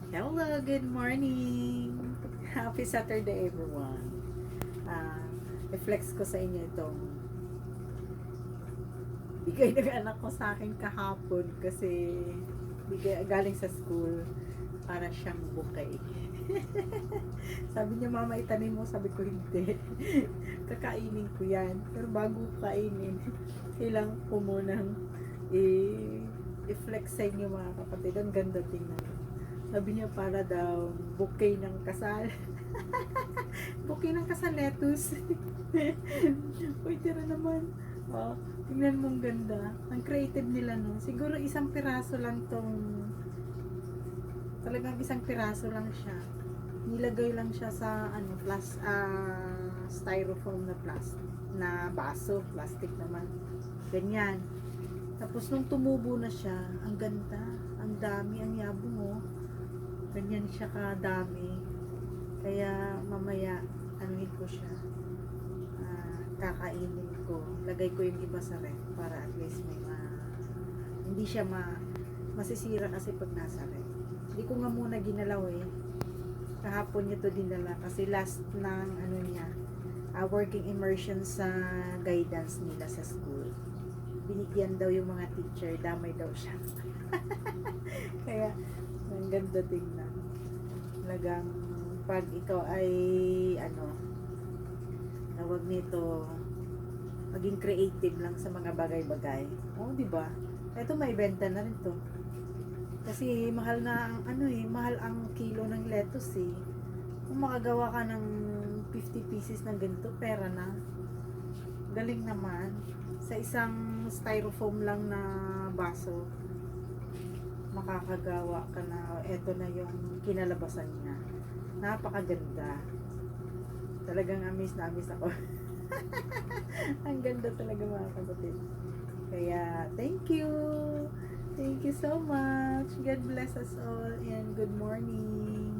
Hello, good morning! Happy Saturday, everyone! Uh, I-flex ko sa inyo itong bigay ng anak ko sa akin kahapon kasi bigay galing sa school para siyang bouquet. Sabi niya, mama, itanim mo. Sabi ko, hindi. Kakainin ko yan. Pero bago kainin, kailangan ko munang i-flex sa inyo, mga kapatid. Ang ganda tingnan. Sabi niya, para daw bouquet ng kasal. Bouquet ng kasal, lettuce. Uy, tira naman. Oh, tingnan mo, ang ganda. Ang creative nila, no? Siguro isang piraso lang tong, talagang isang piraso lang siya. Nilagay lang siya sa styrofoam na baso, plastic naman. Ganyan. Tapos nung tumubo na siya, ang ganda, ang dami, ang yabong, oh. Ganyan siya kadami. Kaya mamaya anuhin ko siya. Kakainin ko. Lagay ko yung iba sa ref para at least hindi siya masisira kasi pag nasa ref. Hindi ko nga muna ginalaw eh. Kahapon niya to dinala kasi last ng niya, working immersion sa guidance nila sa school. Binigyan daw yung mga teacher, damay daw siya. Kaya ang ganda tingnan. Talagang pag ikaw ay tawag nito, maging creative lang sa mga bagay-bagay. Oh, di ba? Ito may benta na rin to. Kasi mahal na ang mahal ang kilo ng lettuce eh. Kung makagawa ka ng 50 pieces ng ganito, pera na. Galing naman. Sa isang styrofoam lang na baso, makakagawa ka na. Ito na yung kinalabasan niya. Napakaganda. Talagang amaze na amaze ako. Ang ganda talaga, mga kapatid. Kaya thank you. Thank you so much. God bless us all and good morning.